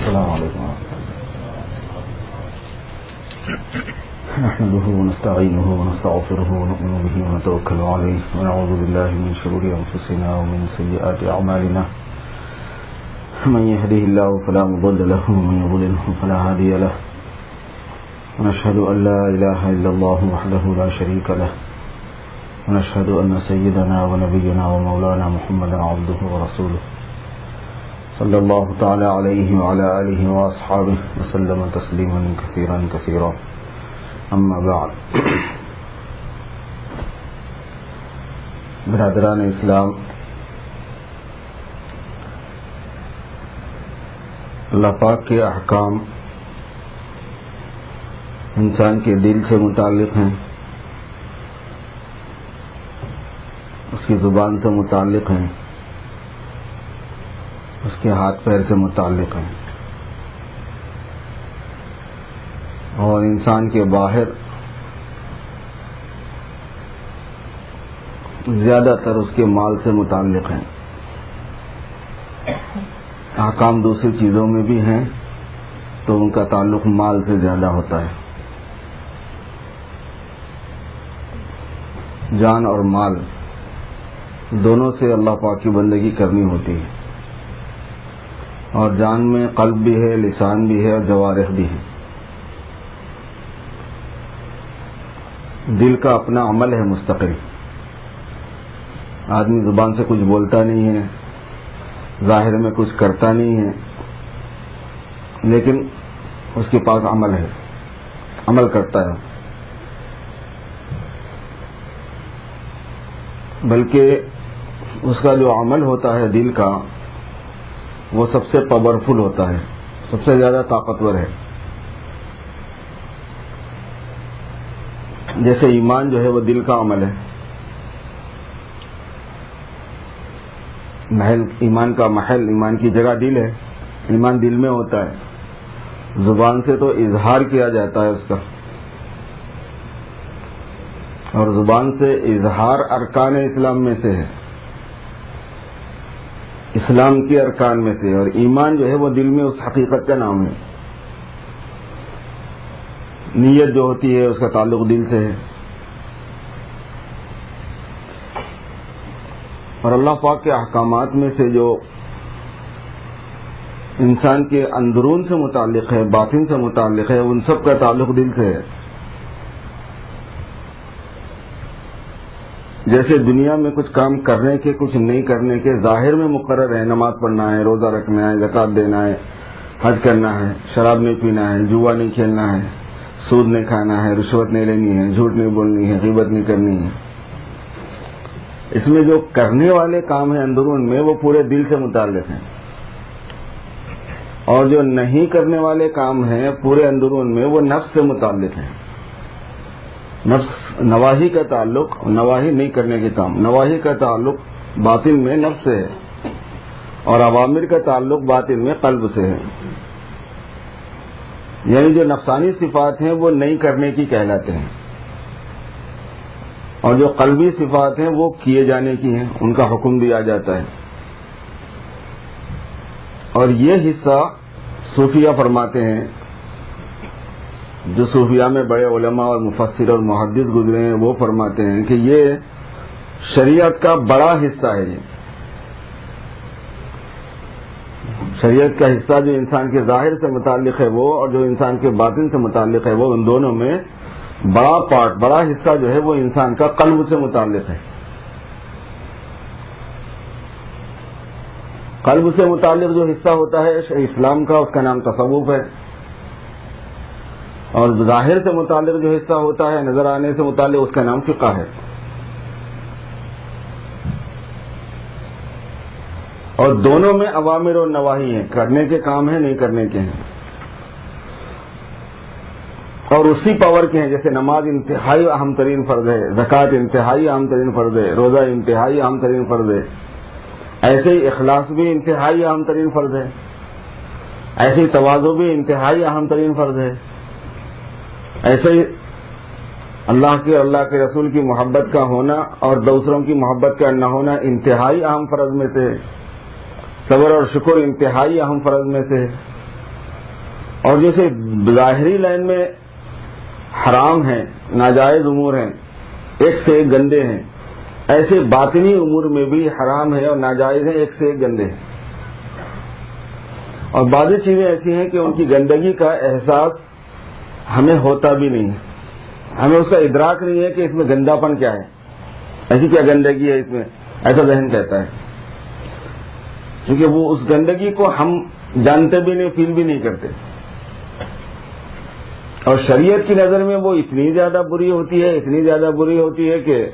السلام علیکم نحمده ونستعينه ونستغفره ونؤمن به ونتوكل عليه ونعوذ بالله من شرور أنفسنا ومن سيئات أعمالنا من يهده الله فلا مضل له ومن يضلله فلا هادي له ونشهد أن لا إله إلا الله وحده لا شريك له ونشهد أن سيدنا ونبينا ومولانا محمدا عبده ورسوله صلى الله تعالى عليه وعلى آله وأصحابه وسلم تسليما كثيرا كثيرا اما بعد. برادران اسلام، اللہ پاک کے احکام انسان کے دل سے متعلق ہیں، اس کی زبان سے متعلق ہیں، اس کے ہاتھ پیر سے متعلق ہیں، اور انسان کے باہر زیادہ تر اس کے مال سے متعلق ہیں. احکام دوسری چیزوں میں بھی ہیں تو ان کا تعلق مال سے زیادہ ہوتا ہے. جان اور مال دونوں سے اللہ پاک کی بندگی کرنی ہوتی ہے، اور جان میں قلب بھی ہے، لسان بھی ہے اور جوارح بھی ہے. دل کا اپنا عمل ہے مستقل. آدمی زبان سے کچھ بولتا نہیں ہے، ظاہر میں کچھ کرتا نہیں ہے، لیکن اس کے پاس عمل ہے، عمل کرتا ہے. بلکہ اس کا جو عمل ہوتا ہے دل کا، وہ سب سے پاورفل ہوتا ہے، سب سے زیادہ طاقتور ہے. جیسے ایمان جو ہے وہ دل کا عمل ہے. ایمان کا محل، ایمان کی جگہ دل ہے. ایمان دل میں ہوتا ہے. زبان سے تو اظہار کیا جاتا ہے اس کا، اور زبان سے اظہار ارکان اسلام میں سے ہے، اسلام کے ارکان میں سے. اور ایمان جو ہے وہ دل میں اس حقیقت کا نام ہے. نیت جو ہوتی ہے اس کا تعلق دل سے ہے. اور اللہ پاک کے احکامات میں سے جو انسان کے اندرون سے متعلق ہے، باطن سے متعلق ہے، ان سب کا تعلق دل سے ہے. جیسے دنیا میں کچھ کام کرنے کے، کچھ نہیں کرنے کے ظاہر میں مقرر ہے، نماز پڑھنا ہے، روزہ رکھنا ہے، زکوٰۃ دینا ہے، حج کرنا ہے، شراب نہیں پینا ہے، جوا نہیں کھیلنا ہے، سود نہیں کھانا ہے، رشوت نہیں لینی ہے، جھوٹ نہیں بولنی ہے، غیبت نہیں کرنی ہے. اس میں جو کرنے والے کام ہیں اندرون میں، وہ پورے دل سے متعلق ہیں. اور جو نہیں کرنے والے کام ہیں پورے اندرون میں، وہ نفس سے متعلق ہیں. نفس نواہی کا تعلق، نواہی نہیں کرنے کے کام، نواہی کا تعلق باطن میں نفس سے ہے، اور اوامر کا تعلق باطن میں قلب سے ہے. یعنی جو نفسانی صفات ہیں وہ نہیں کرنے کی کہلاتے ہیں، اور جو قلبی صفات ہیں وہ کیے جانے کی ہیں، ان کا حکم دیا جاتا ہے. اور یہ حصہ صوفیہ فرماتے ہیں، جو صوفیہ میں بڑے علماء اور مفسر اور محدث گزرے ہیں، وہ فرماتے ہیں کہ یہ شریعت کا بڑا حصہ ہے. یہ شریعت کا حصہ جو انسان کے ظاہر سے متعلق ہے وہ، اور جو انسان کے باطن سے متعلق ہے وہ، ان دونوں میں بڑا پارٹ، بڑا حصہ جو ہے وہ انسان کا قلب سے متعلق ہے. قلب سے متعلق جو حصہ ہوتا ہے اسلام کا، اس کا نام تصوف ہے. اور ظاہر سے متعلق جو حصہ ہوتا ہے، نظر آنے سے متعلق، اس کا نام فقہ ہے. اور دونوں میں اوامر اور نواہی ہیں، کرنے کے کام ہیں، نہیں کرنے کے ہیں، اور اسی پاور کے ہیں. جیسے نماز انتہائی اہم ترین فرض ہے، زکوٰۃ انتہائی اہم ترین فرض ہے، روزہ انتہائی اہم ترین فرض ہے، ایسے ہی اخلاص بھی انتہائی اہم ترین فرض ہے، ایسے ہی تواضع بھی انتہائی اہم ترین فرض ہے، ایسے ہی اللہ کے اور اللہ کے رسول کی محبت کا ہونا اور دوسروں کی محبت کا نہ ہونا انتہائی اہم فرض میں سے، صبر اور شکر انتہائی اہم فرض میں سے، اور جیسے ظاہری لائن میں حرام ہیں، ناجائز امور ہیں، ایک سے ایک گندے ہیں، ایسے باطنی امور میں بھی حرام ہے اور ناجائز ہیں، ایک سے ایک گندے ہیں. اور بعض چیزیں ایسی ہیں کہ ان کی گندگی کا احساس ہمیں ہوتا بھی نہیں ہے، ہمیں اس کا ادراک نہیں ہے کہ اس میں گندا پن کیا ہے، ایسی کیا گندگی ہے اس میں، ایسا ذہن کہتا ہے، کیونکہ وہ اس گندگی کو ہم جانتے بھی نہیں، فیل بھی نہیں کرتے. اور شریعت کی نظر میں وہ اتنی زیادہ بری ہوتی ہے، اتنی زیادہ بری ہوتی ہے کہ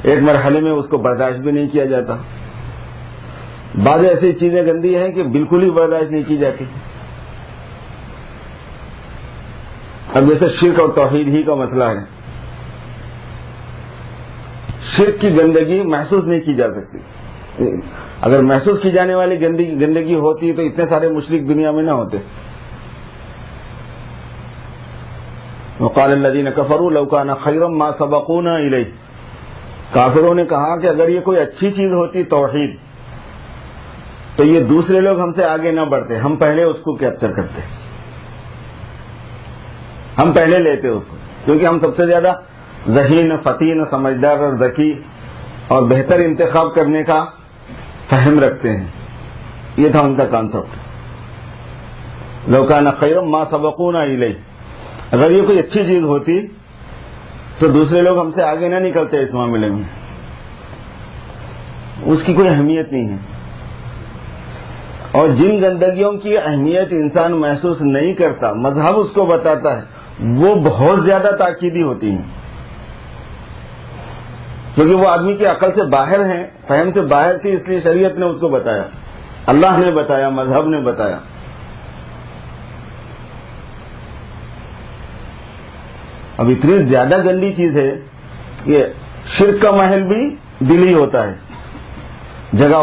ایک مرحلے میں اس کو برداشت بھی نہیں کیا جاتا. بعض ایسی چیزیں گندی ہیں کہ بالکل ہی برداشت نہیں کی جاتی. اب جیسے شرک اور توحید ہی کا مسئلہ ہے، شرک کی گندگی محسوس نہیں کی جا سکتی. اگر محسوس کی جانے والی گندگی ہوتی تو اتنے سارے مشرک دنیا میں نہ ہوتے. وقال الذين كفروا لو كان خيرا ما سبقونا الیہ، کافروں نے کہا کہ اگر یہ کوئی اچھی چیز ہوتی توحید تو یہ دوسرے لوگ ہم سے آگے نہ بڑھتے، ہم پہلے اس کو کیپچر کرتے، ہم پہلے لیتے اس کو، کیونکہ ہم سب سے زیادہ ذہین، فطین، سمجھدار اور ذکی اور بہتر انتخاب کرنے کا فہم رکھتے ہیں. یہ تھا ان کا کانسیپٹ. لو کان خیرا ما سبقونا الیہ، اگر یہ کوئی اچھی چیز ہوتی تو دوسرے لوگ ہم سے آگے نہ نکلتے اس معاملے میں. اس کی کوئی اہمیت نہیں ہے. اور جن گندگیوں کی اہمیت انسان محسوس نہیں کرتا، مذہب اس کو بتاتا ہے، وہ بہت زیادہ تاکیدی ہوتی ہیں، کیونکہ وہ آدمی کی عقل سے باہر ہیں، فہم سے باہر تھی، اس لیے شریعت نے اس کو بتایا، اللہ نے بتایا، مذہب نے بتایا. اب اتنی زیادہ گندی چیز ہے کہ شرک کا محل بھی دل ہی ہوتا ہے، جگہ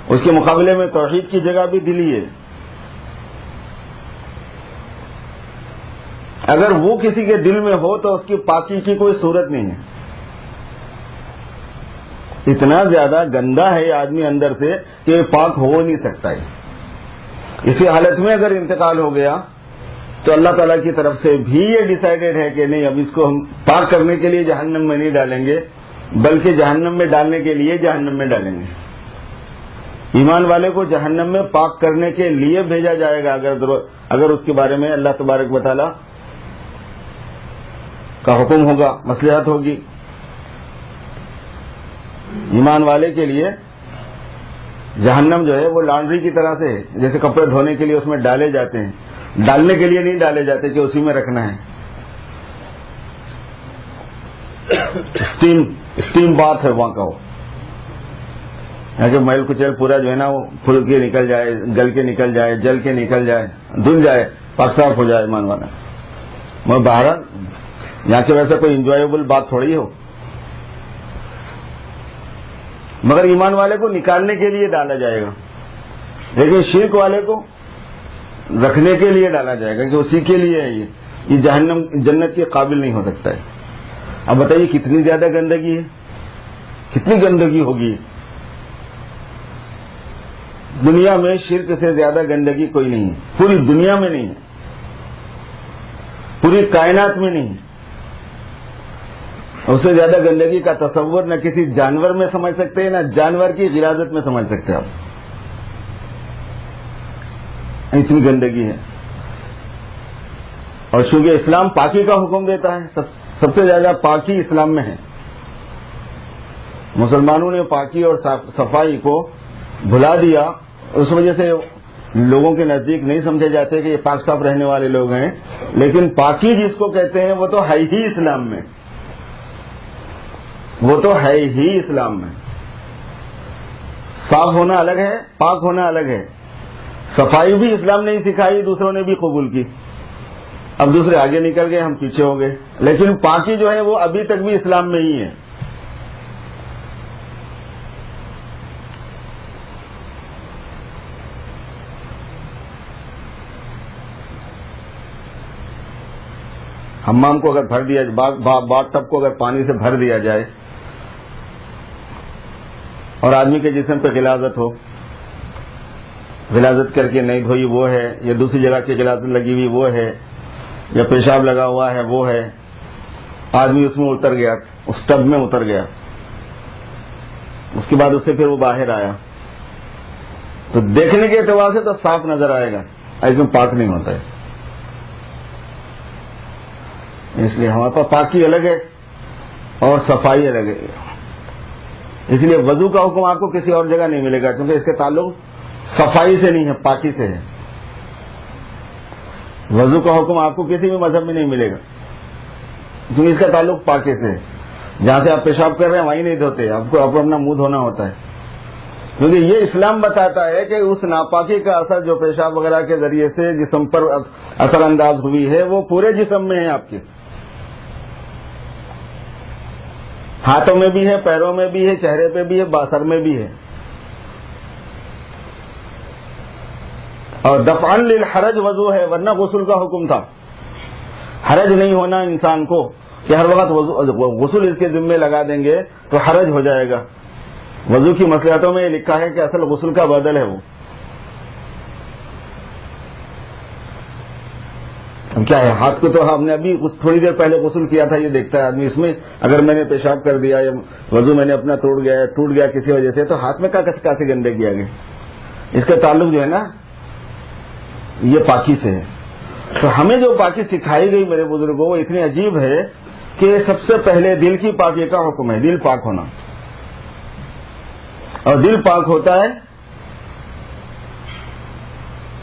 اس کے مقابلے میں توحید کی جگہ بھی دل ہی ہے. اگر وہ کسی کے دل میں ہو تو اس کی پاکی کی کوئی صورت نہیں ہے. اتنا زیادہ گندا ہے یہ آدمی اندر سے کہ یہ پاک ہو نہیں سکتا ہے. اسی حالت میں اگر انتقال ہو گیا تو اللہ تعالیٰ کی طرف سے بھی یہ ڈیسائیڈڈ ہے کہ نہیں، اب اس کو ہم پاک کرنے کے لیے جہنم میں نہیں ڈالیں گے، بلکہ جہنم میں ڈالنے کے لیے جہنم میں ڈالیں گے. ایمان والے کو جہنم میں پاک کرنے کے لیے بھیجا جائے گا اگر اس کے بارے میں اللہ تبارک و تعالیٰ کا حکم ہوگا، مصلحت ہوگی. ایمان والے کے لیے جہنم جو ہے وہ لانڈری کی طرح سے، جیسے کپڑے دھونے کے لیے اس میں ڈالے جاتے ہیں، ڈالنے کے لیے نہیں ڈالے جاتے کہ اسی میں رکھنا ہے. اسٹیم بات ہے وہاں کا، وہ کہ میل کچیل پورا جو ہے نا وہ پھل کے نکل جائے، گل کے نکل جائے، جل کے نکل جائے، دھل جائے، پاک صاف ہو جائے ایمان والا. میں باہر یہاں کے ویسے کوئی انجوائبل بات تھوڑی ہو، مگر ایمان والے کو نکالنے کے لیے ڈالا جائے گا، لیکن شرک والے کو رکھنے کے لیے ڈالا جائے گا کہ اسی کے لیے ہے. یہ جہنم جنت کے قابل نہیں ہو سکتا ہے. اب بتائیے کتنی زیادہ گندگی ہے، کتنی گندگی ہوگی. دنیا میں شرک سے زیادہ گندگی کوئی نہیں ہے، پوری دنیا میں نہیں ہے، پوری کائنات میں نہیں ہے. اس سے زیادہ گندگی کا تصور نہ کسی جانور میں سمجھ سکتے ہیں، نہ جانور کی غلاظت میں سمجھ سکتے ہیں آپ. اتنی گندگی ہے. اور چونکہ اسلام پاکی کا حکم دیتا ہے، سب سے زیادہ پاکی اسلام میں ہے. مسلمانوں نے پاکی اور صفائی کو بھلا دیا، اس وجہ سے لوگوں کے نزدیک نہیں سمجھے جاتے کہ یہ پاک صاف رہنے والے لوگ ہیں. لیکن پاکی جس کو کہتے ہیں وہ تو ہے ہی اسلام میں، وہ تو ہے ہی اسلام میں. صاف ہونا الگ ہے، پاک ہونا الگ ہے. صفائی بھی اسلام نے سکھائی، دوسروں نے بھی قبول کی. اب دوسرے آگے نکل گئے، ہم پیچھے ہو گئے. لیکن پاکی جو ہے وہ ابھی تک بھی اسلام میں ہی ہے. حمام کو اگر بھر دیا، باتھ ٹب کو اگر پانی سے بھر دیا جائے اور آدمی کے جسم پہ غلاظت ہو، غلاظت کر کے نہیں دھوئی وہ ہے، یا دوسری جگہ کی غلاظت لگی ہوئی وہ ہے، یا پیشاب لگا ہوا ہے وہ ہے، آدمی اس میں اتر گیا، اس ٹب میں اتر گیا، اس کے بعد اس سے پھر وہ باہر آیا، تو دیکھنے کے اعتبار سے تو صاف نظر آئے گا، ایسے پاک نہیں ہوتا ہے. اس لیے ہمارے پاس پاکی الگ ہے اور صفائی الگ ہے. اس لیے وضو کا حکم آپ کو کسی اور جگہ نہیں ملے گا، کیونکہ اس کے تعلق صفائی سے نہیں ہے، پاکی سے ہے. وضو کا حکم آپ کو کسی بھی مذہب میں نہیں ملے گا، کیونکہ اس کا تعلق پاکی سے ہے. جہاں سے آپ پیشاب کر رہے ہیں وہیں نہیں دھوتے، آپ کو اپنا منہ دھونا ہوتا ہے، کیونکہ یہ اسلام بتاتا ہے کہ اس ناپاکی کا اثر جو پیشاب وغیرہ کے ذریعے سے جسم پر اثر انداز ہوئی ہے وہ پورے جسم میں ہے، آپ کے ہاتھوں میں بھی ہے، پیروں میں بھی ہے، چہرے پہ بھی ہے، سر میں بھی ہے. اور دفعاً للحرج وضو ہے، ورنہ غسل کا حکم تھا. حرج نہیں ہونا انسان کو کہ ہر وقت غسل اس کے ذمے لگا دیں گے تو حرج ہو جائے گا. وضو کی مصلحتوں میں یہ لکھا ہے کہ اصل غسل کا بدل ہے وہ. کیا ہے، ہاتھ کو تو ہم نے ابھی تھوڑی دیر پہلے غسل کیا تھا، یہ دیکھتا ہے آدمی، اس میں اگر میں نے پیشاب کر دیا یا وضو میں نے اپنا ٹوٹ گیا کسی وجہ سے، تو ہاتھ میں کیسے گندے کیا گیا. اس کا تعلق جو ہے نا یہ پاکی سے ہے. تو ہمیں جو پاکی سکھائی گئی میرے بزرگوں وہ اتنی عجیب ہے کہ سب سے پہلے دل کی پاکی کا حکم ہے، دل پاک ہونا. اور دل پاک ہوتا ہے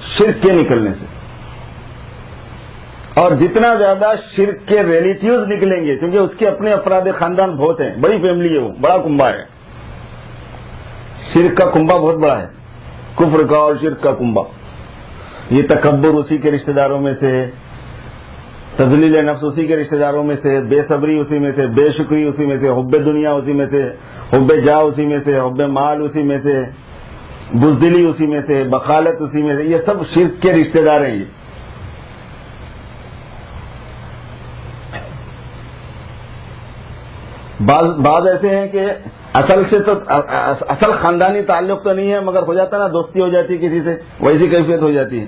شرک کے نکلنے سے، اور جتنا زیادہ شرک کے ریلیٹیوز نکلیں گے، کیونکہ اس کے اپنے افراد خاندان بہت ہیں، بڑی فیملی ہے، وہ بڑا کنبا ہے. شرک کا کنبا بہت بڑا ہے، کفر کا اور شرک کا کنبا. یہ تکبر اسی کے رشتہ داروں میں سے، تذلیل نفس اسی کے رشتہ داروں میں سے، بے صبری اسی میں سے، بے شکری اسی میں سے، حب دنیا اسی میں سے، حب جاہ اسی میں سے، حب مال اسی میں سے، بزدلی اسی میں سے، بخالت اسی میں سے. یہ سب شرک کے رشتہ دار ہیں. یہ بعض ایسے ہیں کہ اصل خاندانی تعلق تو نہیں ہے، مگر ہو جاتا نا دوستی ہو جاتی ہے کسی سے، ویسی کیفیت ہو جاتی ہے.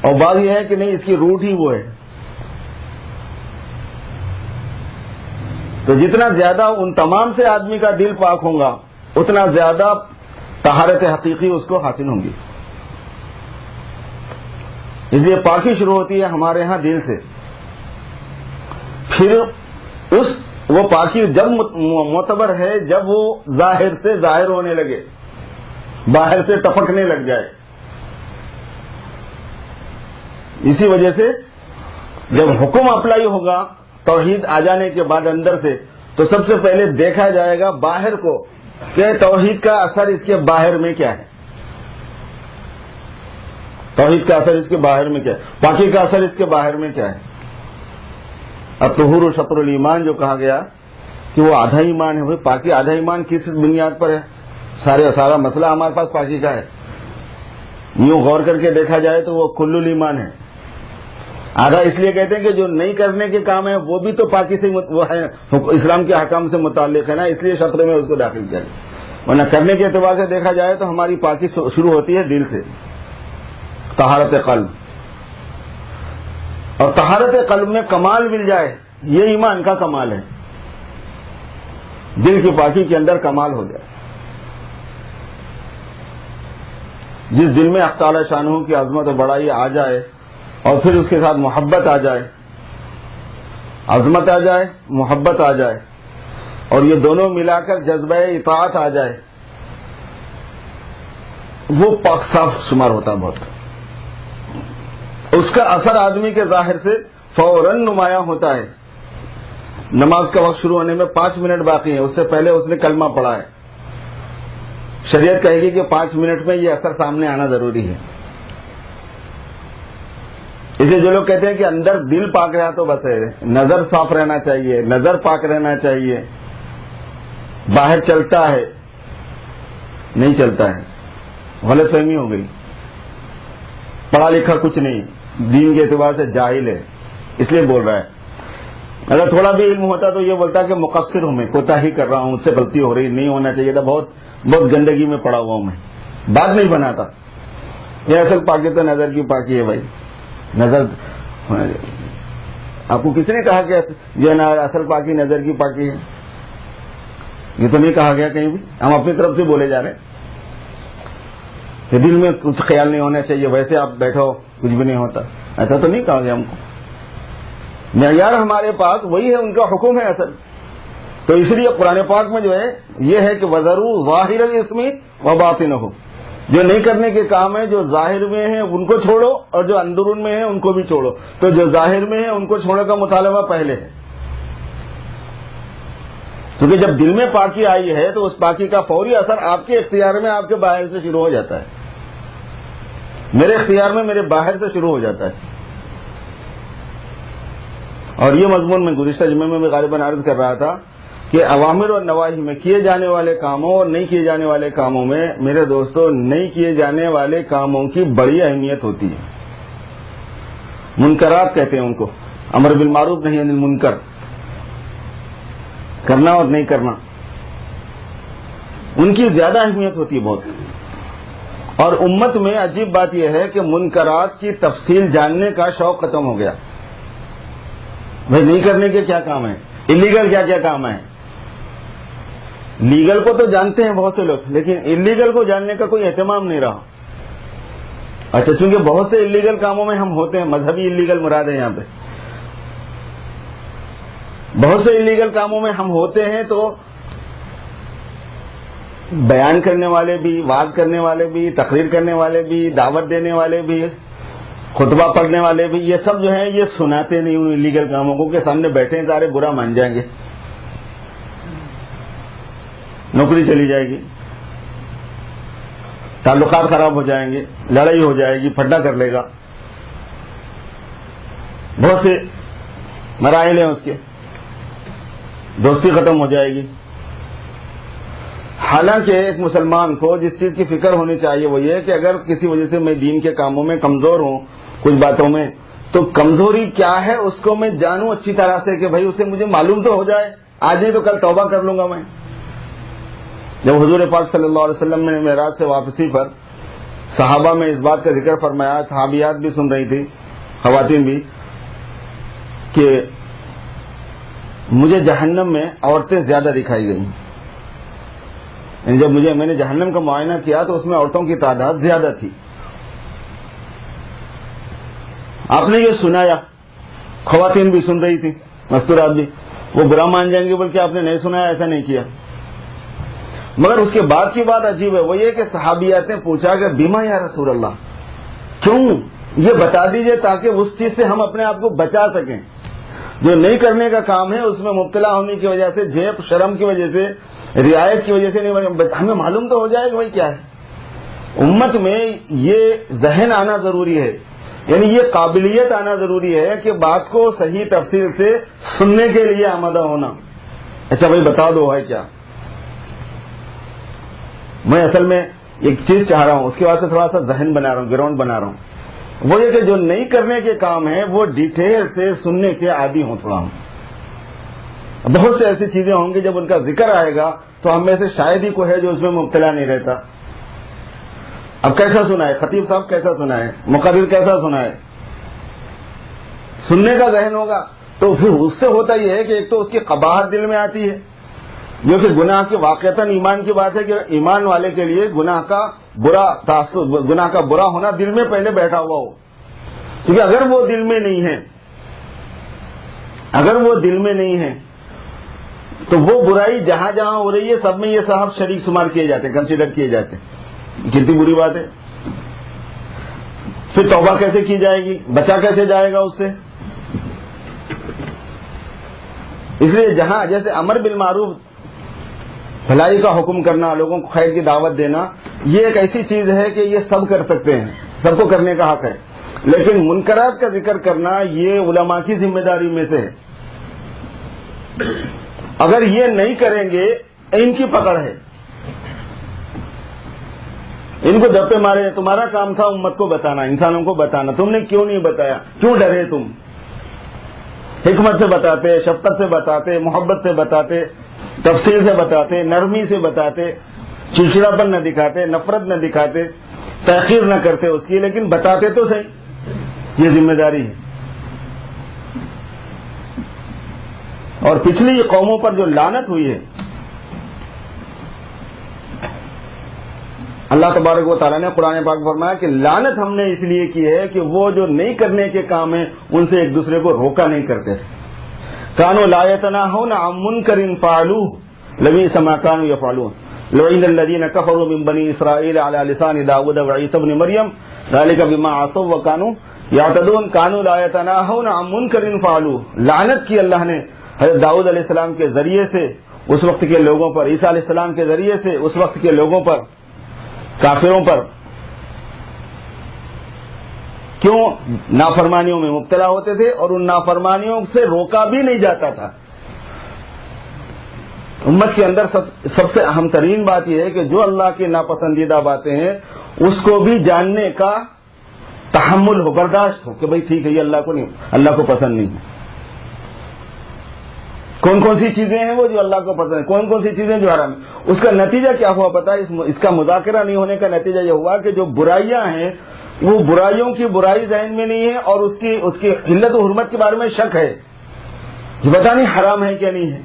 اور بعض یہ ہے کہ نہیں، اس کی روٹ ہی وہ ہے. تو جتنا زیادہ ان تمام سے آدمی کا دل پاک ہوگا اتنا زیادہ طہارت حقیقی اس کو حاصل ہوں گی. اس لیے پاکی شروع ہوتی ہے ہمارے ہاں دل سے. پھر وہ پاکی جب معتبر ہے جب وہ ظاہر سے ظاہر ہونے لگے، باہر سے ٹپکنے لگ جائے. اسی وجہ سے جب حکم اپلائی ہوگا توحید آ جانے کے بعد اندر سے، تو سب سے پہلے دیکھا جائے گا باہر کو کہ توحید کا اثر اس کے باہر میں کیا ہے. توحید کا اثر اس کے باہر میں کیا ہے، پاکی کا اثر اس کے باہر میں کیا ہے. اب طہور و شطر الایمان جو کہا گیا کہ وہ آدھا ایمان ہے، بھائی پاکی آدھا ایمان کس بنیاد پر ہے؟ سارا مسئلہ ہمارے پاس پاکی کا ہے. یوں غور کر کے دیکھا جائے تو وہ کل الایمان ہے. آدھا اس لیے کہتے ہیں کہ جو نہیں کرنے کے کام ہے وہ بھی تو پاکی سے وہ ہے، اسلام کے احکام سے متعلق ہے نا، اس لیے شطر میں اس کو داخل کیا. ورنہ کرنے کے اعتبار سے دیکھا جائے تو ہماری پاکی شروع ہوتی ہے دل سے، طہارت قلب. اور طہارت قلب میں کمال مل جائے، یہ ایمان کا کمال ہے. دل کی پاکی کے اندر کمال ہو جائے. جس دل میں حق تعالی شانہ کی عظمت و بڑائی آ جائے اور پھر اس کے ساتھ محبت آ جائے، عظمت آ جائے، محبت آ جائے، اور یہ دونوں ملا کر جذبہ اطاعت آ جائے، وہ پاک صاف شمار ہوتا ہے بہت. اس کا اثر آدمی کے ظاہر سے فوراً نمایاں ہوتا ہے. نماز کا وقت شروع ہونے میں 5 منٹ باقی ہیں، اس سے پہلے اس نے کلمہ پڑھا ہے. شریعت کہے گی کہ 5 منٹ میں یہ اثر سامنے آنا ضروری ہے. اس لیے جو لوگ کہتے ہیں کہ اندر دل پاک رہا تو بس ہے، نظر صاف رہنا چاہیے، نظر پاک رہنا چاہیے، باہر چلتا ہے نہیں چلتا ہے، غلط فہمی ہو گئی. پڑھا لکھا کچھ نہیں، دین کے اعتبار سے جاہل ہے، اس لیے بول رہا ہے. اگر تھوڑا بھی علم ہوتا تو یہ بولتا کہ مقصر ہوں، میں کوتاہی کر رہا ہوں، مجھ سے غلطی ہو رہی، نہیں ہونا چاہیے تھا، بہت گندگی میں پڑا ہوا ہوں میں، بات نہیں بناتا. یہ اصل پاکی تو نظر کی پاکی ہے بھائی. نظر آپ کو کس نے کہا کہ جو ہے نا اصل پاکی نظر کی پاکی ہے؟ یہ تو نہیں کہا گیا کہیں بھی. ہم اپنی طرف سے بولے جا رہے ہیں کہ دل میں کچھ خیال نہیں ہونا چاہیے, ویسے آپ بیٹھو کچھ بھی نہیں ہوتا, ایسا تو نہیں کہا گیا ہم کو. معیار ہمارے پاس وہی ہے, ان کا حکم ہے اصل. تو اس لیے قرآن پاک میں جو ہے یہ ہے کہ وَذَرُوا ظَاهِرَ الْإِثْمِ وَبَاطِنَهُ, جو نہیں کرنے کے کام ہے جو ظاہر میں ہیں ان کو چھوڑو اور جو اندرون میں ہیں ان کو بھی چھوڑو. تو جو ظاہر میں ہیں ان کو چھوڑنے کا مطالبہ پہلے ہے, کیونکہ جب دل میں پاکی آئی ہے تو اس پاکی کا فوری اثر آپ کے اختیار میں آپ کے باہر سے شروع ہو جاتا ہے. میرے اختیار میں میرے باہر سے شروع ہو جاتا ہے. اور یہ مضمون میں گزشتہ جمعے میں غالباً عرض کر رہا تھا کہ اوامر اور نواہی میں کیے جانے والے کاموں اور نہیں کیے جانے والے کاموں میں میرے دوستوں نہیں کیے جانے والے کاموں کی بڑی اہمیت ہوتی ہے. منکرات کہتے ہیں ان کو, امر بالمعروف نہیں عن المنکر, کرنا اور نہیں کرنا, ان کی زیادہ اہمیت ہوتی ہے بہت. اور امت میں عجیب بات یہ ہے کہ منکرات کی تفصیل جاننے کا شوق ختم ہو گیا. بھائی نہیں کرنے کے کیا کام ہے, انلیگل کیا کیا کام ہے. لیگل کو تو جانتے ہیں بہت سے لوگ, لیکن انلیگل کو جاننے کا کوئی اہتمام نہیں رہا. اچھا, چونکہ بہت سے انلیگل کاموں میں ہم ہوتے ہیں, مذہبی انلیگل مراد ہے یہاں پہ, بہت سے انلیگل کاموں میں ہم ہوتے ہیں تو بیان کرنے والے بھی, وعظ کرنے والے بھی, تقریر کرنے والے بھی, دعوت دینے والے بھی, خطبہ پڑھنے والے بھی, یہ سب جو ہیں یہ سناتے نہیں ان انلیگل کاموں کو کہ سامنے بیٹھے ہیں سارے برا مان جائیں گے, نوکری چلی جائے گی, تعلقات خراب ہو جائیں گے, لڑائی ہو جائے گی, پھڈا کر لے گا, بہت سے مراحل ہیں اس کے, دوستی ختم ہو جائے گی. حالانکہ ایک مسلمان کو جس چیز کی فکر ہونی چاہیے وہ یہ کہ اگر کسی وجہ سے میں دین کے کاموں میں کمزور ہوں, کچھ باتوں میں, تو کمزوری کیا ہے اس کو میں جانوں اچھی طرح سے کہ بھائی اسے مجھے معلوم تو ہو جائے, آج نہیں تو کل توبہ کر لوں گا میں. جب حضور پاک صلی اللہ علیہ وسلم نے معراج سے واپسی پر صحابہ میں اس بات کا ذکر فرمایا, صحابیات بھی سن رہی تھی, خواتین بھی, کہ مجھے جہنم میں عورتیں زیادہ دکھائی گئیں. یعنی جب میں نے جہنم کا معائنہ کیا تو اس میں عورتوں کی تعداد زیادہ تھی. آپ نے یہ سنایا, خواتین بھی سن رہی تھی, مستورات بھی, وہ برا مان جائیں گے بلکہ آپ نے نہیں سنایا, ایسا نہیں کیا. مگر اس کے بعد کی بات عجیب ہے, وہ یہ کہ صحابیات نے پوچھا کہ بیما یا رسول اللہ, کیوں, یہ بتا دیجئے تاکہ اس چیز سے ہم اپنے آپ کو بچا سکیں. جو نہیں کرنے کا کام ہے اس میں مبتلا ہونے کی وجہ سے, جیب شرم کی وجہ سے, رعایت کی وجہ سے نہیں, ہمیں معلوم تو ہو جائے کہ بھائی کیا ہے. امت میں یہ ذہن آنا ضروری ہے, یعنی یہ قابلیت آنا ضروری ہے کہ بات کو صحیح تفصیل سے سننے کے لیے آمادہ ہونا. اچھا بھائی بتا دو ہے کیا. میں اصل میں ایک چیز چاہ رہا ہوں, اس کے واسطے تھوڑا سا ذہن بنا رہا ہوں, گراؤنڈ بنا رہا ہوں. وہ یہ کہ جو نہیں کرنے کے کام ہیں وہ ڈیٹیل سے سننے کے عادی ہوں تھوڑا ہوں. بہت سے ایسی چیزیں ہوں گی جب ان کا ذکر آئے گا تو ہم میں سے شاید ہی کوئی ہے جو اس میں مبتلا نہیں رہتا. اب کیسا سنا ہے, خطیب صاحب کیسا سنا ہے, مقرر کیسا سنا ہے, سننے کا ذہن ہوگا تو پھر اس سے ہوتا یہ ہے کہ ایک تو اس کی قباحت دل میں آتی ہے, جو کہ گناہ کی واقعتاً ایمان کی بات ہے کہ ایمان والے کے لیے گناہ کا برا تاثر, گناہ کا برا ہونا دل میں پہلے بیٹھا ہوا ہو. کیونکہ اگر وہ دل میں نہیں ہے, اگر وہ دل میں نہیں ہے تو وہ برائی جہاں جہاں ہو رہی ہے سب میں یہ صاحب شریک شمار کیے جاتے ہیں, کنسیڈر کیے جاتے ہیں. کتنی بری بات ہے. پھر توبہ کیسے کی جائے گی, بچا کیسے جائے گا اس سے. اس لیے جہاں جیسے امر بالمعروف, بھلائی کا حکم کرنا, لوگوں کو خیر کی دعوت دینا, یہ ایک ایسی چیز ہے کہ یہ سب کر سکتے ہیں, سب کو کرنے کا حق ہے. لیکن منکرات کا ذکر کرنا یہ علماء کی ذمہ داری میں سے ہے. اگر یہ نہیں کریں گے ان کی پکڑ ہے, ان کو دبے مارے. تمہارا کام تھا امت کو بتانا, انسانوں کو بتانا, تم نے کیوں نہیں بتایا, کیوں ڈرے تم. حکمت سے بتاتے, شفقت سے بتاتے, محبت سے بتاتے, تفصیل سے بتاتے, نرمی سے بتاتے, چڑچڑاپن نہ دکھاتے, نفرت نہ دکھاتے. تحقیر نہ کرتے اس کی، لیکن بتاتے تو صحیح، یہ ذمہ داری ہے۔ اور پچھلی قوموں پر جو لعنت ہوئی ہے، اللہ تبارک و تعالیٰ نے قرآن پاک فرمایا کہ لعنت ہم نے اس لیے کی ہے کہ وہ جو نہیں کرنے کے کام ہیں ان سے ایک دوسرے کو روکا نہیں کرتے تھے۔ کانوا لا یتناہون عن منکر فعلوہ لبئس ما کانوا یفعلون لعن الذین کفروا من بنی اسرائیل علی لسان داؤد وعیسی ابن مریم ذلک بما عصوا وکانوا یعتدون کانوا لا یتناہون عن منکر فعلوہ۔ لعنت کی اللہ نے حضرت داؤد علیہ السلام کے ذریعے سے اس وقت کے لوگوں پر، عیسیٰ علیہ السلام کے ذریعے سے اس وقت کے لوگوں پر، کافروں پر، کیوں نافرمانیوں میں مبتلا ہوتے تھے اور ان نافرمانیوں سے روکا بھی نہیں جاتا تھا۔ امت کے اندر سب سے اہم ترین بات یہ ہے کہ جو اللہ کی ناپسندیدہ باتیں ہیں اس کو بھی جاننے کا تحمل ہو، برداشت ہو کہ بھئی ٹھیک ہے یہ اللہ کو پسند نہیں ہے۔ کون کون سی چیزیں ہیں وہ جو اللہ کو پسند ہے، کون کون سی چیزیں جو حرام ہیں۔ اس کا نتیجہ کیا ہوا پتہ ہے؟ اس کا مذاکرہ نہیں ہونے کا نتیجہ یہ ہوا کہ جو برائیاں ہیں وہ برائیوں کی برائی ذہن میں نہیں ہے اور اس کی حلت و حرمت کے بارے میں شک ہے، یہ پتہ نہیں حرام ہے کیا نہیں ہے،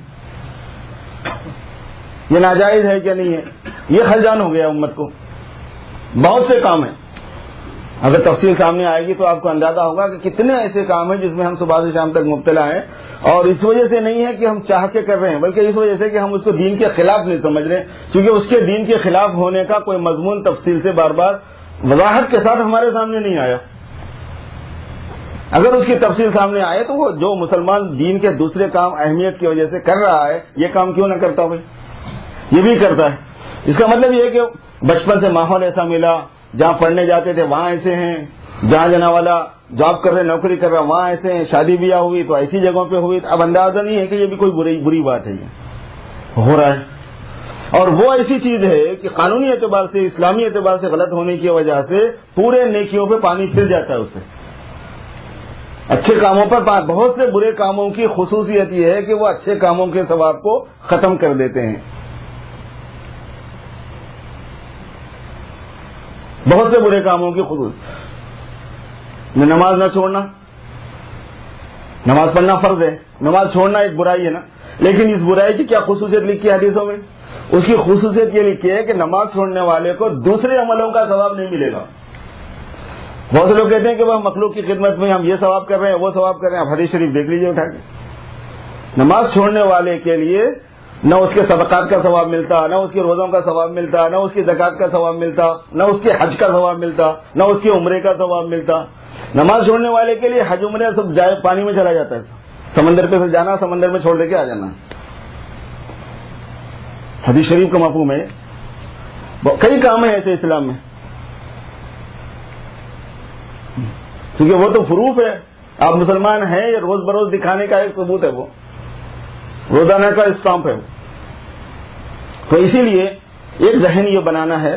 یہ ناجائز ہے کیا نہیں ہے، یہ خلجان ہو گیا امت کو۔ بہت سے کام ہیں، اگر تفصیل سامنے آئے گی تو آپ کو اندازہ ہوگا کہ کتنے ایسے کام ہیں جس میں ہم صبح سے شام تک مبتلا ہیں، اور اس وجہ سے نہیں ہے کہ ہم چاہ کے کر رہے ہیں، بلکہ اس وجہ سے کہ ہم اس کو دین کے خلاف نہیں سمجھ رہے، کیونکہ اس کے دین کے خلاف ہونے کا کوئی مضمون تفصیل سے بار بار وضاحت کے ساتھ ہمارے سامنے نہیں آیا۔ اگر اس کی تفصیل سامنے آئے تو وہ جو مسلمان دین کے دوسرے کام اہمیت کی وجہ سے کر رہا ہے یہ کام کیوں نہ کرتا بھائی، یہ بھی کرتا ہے۔ اس کا مطلب یہ ہے کہ بچپن سے ماحول ایسا ملا، جہاں پڑھنے جاتے تھے وہاں ایسے ہیں، جہاں جنا والا جاب کر رہے نوکری کر رہا وہاں ایسے ہیں، شادی بیاہ ہوئی تو ایسی جگہوں پہ ہوئی، اب اندازہ نہیں ہے کہ یہ بھی کوئی بری بات ہے، یہ ہو رہا ہے۔ اور وہ ایسی چیز ہے کہ قانونی اعتبار سے، اسلامی اعتبار سے غلط ہونے کی وجہ سے پورے نیکیوں پہ پانی پھر جاتا ہے اس سے۔ اچھے کاموں پر بہت سے برے کاموں کی خصوصیت یہ ہے کہ وہ اچھے کاموں کے ثواب کو ختم کر دیتے ہیں۔ بہت سے برے کاموں کی خصوصیت، نماز نہ چھوڑنا، نماز پڑھنا فرض ہے، نماز چھوڑنا ایک برائی ہے نا، لیکن اس برائی کی کیا خصوصیت لکھی ہے حدیثوں میں؟ اس کی خصوصیت یہ لکھی ہے کہ نماز چھوڑنے والے کو دوسرے عملوں کا ثواب نہیں ملے گا۔ بہت سے لوگ کہتے ہیں کہ وہ مخلوق کی خدمت میں ہم یہ ثواب کر رہے ہیں وہ ثواب کر رہے ہیں، آپ حدیث شریف دیکھ لیجیے اٹھا کے۔ نماز چھوڑنے والے کے لیے نہ اس کے صدقات کا ثواب ملتا، نہ اس کے روزوں کا ثواب ملتا، نہ اس کی زکات کا ثواب ملتا، نہ اس کے حج کا ثواب ملتا، نہ اس کے عمرے کا ثواب ملتا۔ نماز چھوڑنے والے کے لیے حج عمرے سب جائے پانی میں چلا جاتا ہے، سمندر پہ سے جانا، سمندر میں چھوڑ دے کے آ جانا۔ حدیث شریف کا مفہوم ہے۔ کئی کام ہیں ایسے اسلام میں، کیونکہ وہ تو فروف ہے، آپ مسلمان ہیں یہ روز بروز دکھانے کا ایک ثبوت ہے، وہ روزانہ کا اسٹامپ ہے۔ تو اسی لیے ایک ذہن یہ بنانا ہے،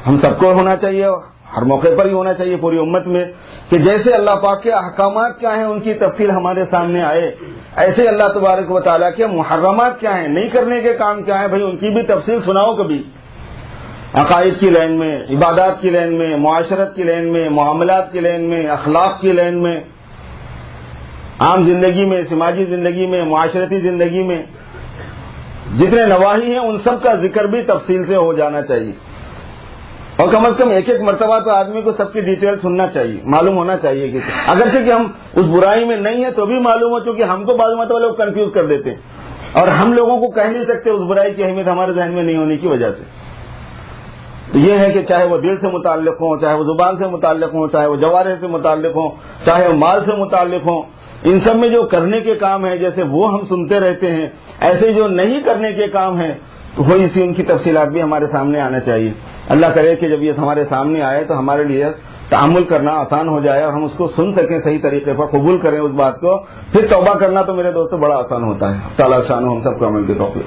ہم سب کو ہونا چاہیے، ہر موقع پر ہی ہونا چاہیے پوری امت میں، کہ جیسے اللہ پاک کے احکامات کیا ہیں ان کی تفصیل ہمارے سامنے آئے، ایسے اللہ تبارک و تعالیٰ کے محرمات کیا ہیں، نہیں کرنے کے کام کیا ہیں، بھائی ان کی بھی تفصیل سناؤ کبھی، عقائد کی لائن میں، عبادات کی لائن میں، معاشرت کی لائن میں، معاملات کی لائن میں، اخلاق کی لائن میں، عام زندگی میں، سماجی زندگی میں، معاشرتی زندگی میں جتنے نواحی ہیں ان سب کا ذکر بھی تفصیل سے ہو جانا چاہیے، اور کم از کم ایک ایک مرتبہ تو آدمی کو سب کی ڈیٹیل سننا چاہیے، معلوم ہونا چاہیے کہ اگرچہ کہ ہم اس برائی میں نہیں ہیں تو بھی معلوم ہو، چونکہ ہم کو بعض مرتبہ لوگ کنفیوز کر دیتے ہیں اور ہم لوگوں کو کہہ نہیں سکتے اس برائی کی اہمیت ہمارے ذہن میں نہیں ہونے کی وجہ سے۔ تو یہ ہے کہ چاہے وہ دل سے متعلق ہوں، چاہے وہ زبان سے متعلق ہوں، چاہے وہ جوارح سے متعلق ہوں، چاہے وہ مال سے متعلق ہوں، ان سب میں جو کرنے کے کام ہیں جیسے وہ ہم سنتے رہتے ہیں، ایسے جو نہیں کرنے کے کام ہیں تو وہی سی ان کی تفصیلات بھی ہمارے سامنے آنا چاہیے۔ اللہ کرے کہ جب یہ ہمارے سامنے آئے تو ہمارے لیے تعامل کرنا آسان ہو جائے اور ہم اس کو سن سکیں صحیح طریقے پر، قبول کریں اس بات کو، پھر توبہ کرنا تو میرے دوستوں بڑا آسان ہوتا ہے۔ تعالیٰ شان ہم سب کو عمل کی توفیق۔